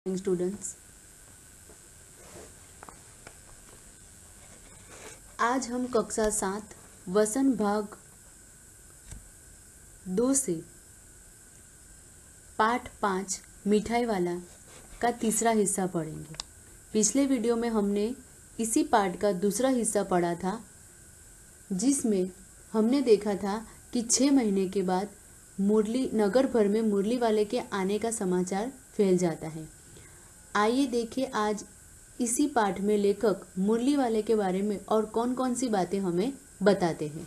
Students, आज हम कक्षा 7 वसन भाग 2 से पाठ 5 मिठाई वाला का तीसरा हिस्सा पढ़ेंगे। पिछले वीडियो में हमने इसी पाठ का दूसरा हिस्सा पढ़ा था, जिसमें हमने देखा था कि 6 महीने के बाद मुरली नगर भर में मुरली वाले के आने का समाचार फैल जाता है। आइए देखें आज इसी पाठ में लेखक मुरली वाले के बारे में और कौन कौन सी बातें हमें बताते हैं।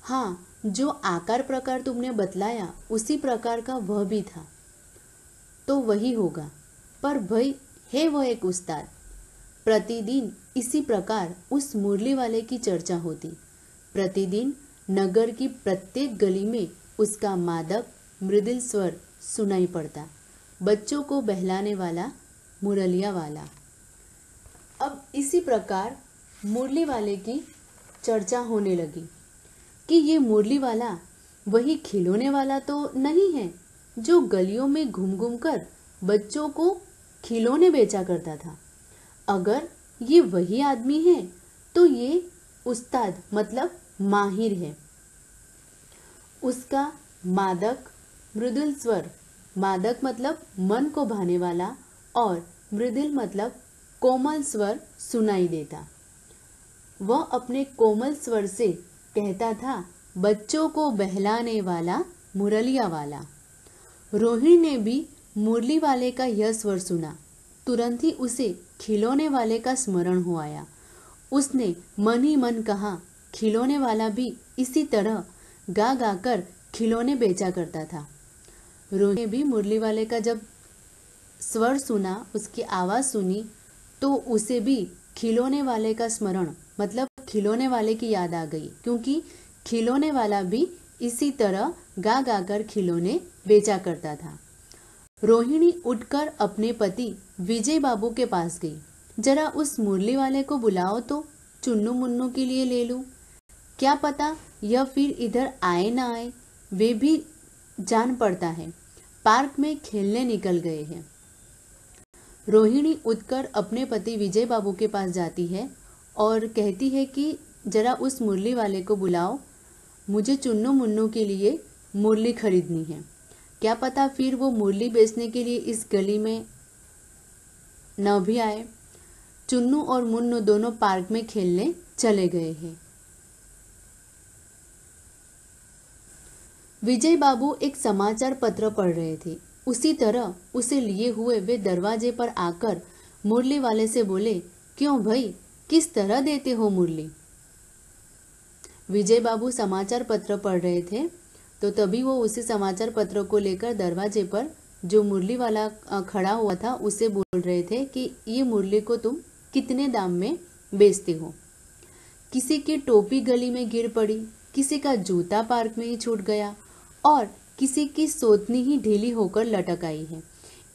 हाँ, जो आकार प्रकार तुमने बतलाया उसी प्रकार का वह भी था, तो वही होगा। पर भाई है वह एक उस्ताद। प्रतिदिन इसी प्रकार उस मुरली वाले की चर्चा होती। प्रतिदिन नगर की प्रत्येक गली में उसका मादक मृदुल स्वर सुनाई पड़ता। बच्चों को बहलाने वाला मुरलिया वाला। अब इसी प्रकार मुरली वाले की चर्चा होने लगी कि ये मुरली वाला वही खिलौने वाला तो नहीं है जो गलियों में घूम घूम कर बच्चों को खिलौने बेचा करता था। अगर ये वही आदमी है तो ये उस्ताद मतलब माहिर है। उसका मादक मृदुल स्वर, मादक मतलब मन को भाने वाला और मृदुल मतलब कोमल स्वर सुनाई देता। वह अपने कोमल स्वर से कहता था, बच्चों को बहलाने वाला मुरलिया वाला। रोहिणी ने भी मुरली वाले का यह स्वर सुना। तुरंत ही उसे खिलौने वाले का स्मरण हो आया। उसने मन ही मन कहा, खिलौने वाला भी इसी तरह गा गा कर खिलौने बेचा करता था। रोहिणी ने भी मुरली वाले का जब स्वर सुना, उसकी आवाज़ सुनी, तो उसे भी खिलौने वाले का स्मरण मतलब खिलौने वाले की याद आ गई, क्योंकि खिलौने वाला भी इसी तरह गा गा कर खिलौने बेचा करता था। रोहिणी उठकर अपने पति विजय बाबू के पास गई। जरा उस मुरली वाले को बुलाओ तो चुन्नू मुन्नू के लिए ले लूं। क्या पता यह फिर इधर आए ना आए, वे भी जान पड़ता है। पार्क में खेलने निकल गए हैं। रोहिणी उठकर अपने पति विजय बाबू के पास जाती है और कहती है कि जरा उस मुरली वाले को बुलाओ, मुझे चुन्नू मुन्नू के लिए मुरली खरीदनी है। क्या पता फिर वो मुरली बेचने के लिए इस गली में न भी आए। चुन्नू और मुन्नू दोनों पार्क में खेलने चले गए हैं। विजय बाबू एक समाचार पत्र पढ़ रहे थे। उसी तरह उसे लिए हुए वे दरवाजे पर आकर मुरली वाले से बोले, क्यों भाई, किस तरह देते हो मुरली? विजय बाबू समाचार पत्र पढ़ रहे थे, तो तभी वो उसी समाचार पत्र को लेकर दरवाजे पर जो मुरली वाला खड़ा हुआ था उसे बोल रहे थे कि ये मुरली को तुम कितने दाम में बेचते हो? किसी की टोपी गली में गिर पड़ी, किसी का जूता पार्क में ही छूट गया और किसी की सोतनी ही ढीली होकर लटक आई है।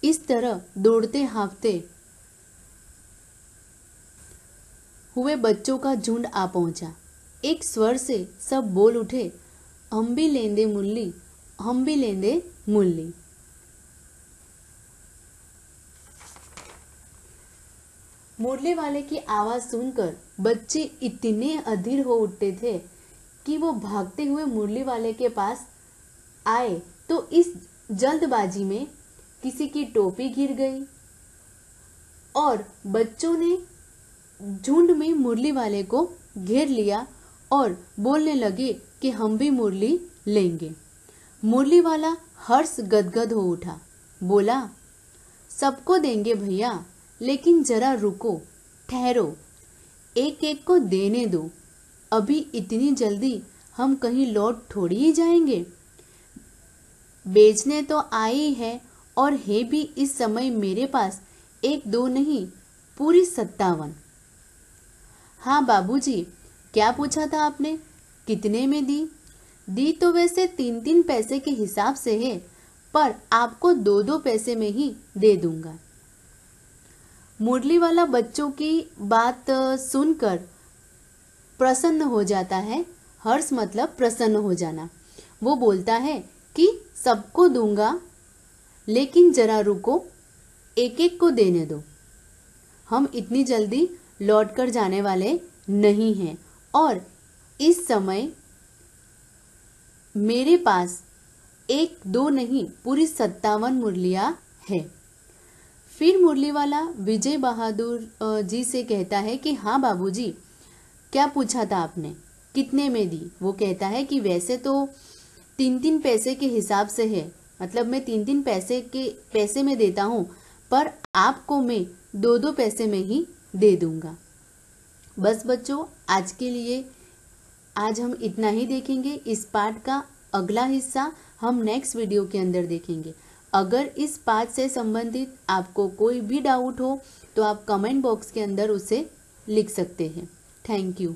इस तरह दौड़ते हाँफते हुए बच्चों का झुंड आ पहुंचा। एक स्वर से सब बोल उठे, हम भी लेंदे मुरली, हम भी लेंदे मुरली। मुरली वाले की आवाज सुनकर बच्चे इतने अधीर हो उठते थे कि वो भागते हुए मुरली वाले के पास आए तो इस जल्दबाजी में किसी की टोपी गिर गई और बच्चों ने झुंड में मुरली वाले को घेर लिया और बोलने लगे कि हम भी मुरली लेंगे। मुरली वाला हर्ष गदगद हो उठा, बोला, सबको देंगे भैया, लेकिन जरा रुको, ठहरो, एक एक को देने दो। अभी इतनी जल्दी हम कहीं लौट थोड़ी ही जाएंगे। बेचने तो आई है और है भी इस समय मेरे पास 1-2 नहीं, पूरी 57। हाँ बाबूजी, क्या पूछा था आपने? कितने में दी? दी तो वैसे 3-3 पैसे के हिसाब से है, पर आपको 2-2 पैसे में ही दे दूंगा। मुरली वाला बच्चों की बात सुनकर प्रसन्न हो जाता है। हर्ष मतलब प्रसन्न हो जाना। वो बोलता है कि सबको दूंगा, लेकिन जरा रुको, एक एक को देने दो। हम इतनी जल्दी लौट कर जाने वाले नहीं हैं और इस समय मेरे पास एक दो नहीं पूरी 57 मुरलियां है। फिर मुरली वाला विजय बहादुर जी से कहता है कि हाँ बाबूजी, क्या पूछा था आपने, कितने में दी? वो कहता है कि वैसे तो 3-3 पैसे के हिसाब से है, मतलब मैं 3-3 पैसे में देता हूँ, पर आपको मैं 2-2 पैसे में ही दे दूंगा। बस बच्चों, आज के लिए आज हम इतना ही देखेंगे। इस पाठ का अगला हिस्सा हम नेक्स्ट वीडियो के अंदर देखेंगे। अगर इस पाठ से संबंधित आपको कोई भी डाउट हो तो आप कमेंट बॉक्स के अंदर उसे लिख सकते हैं। Thank you.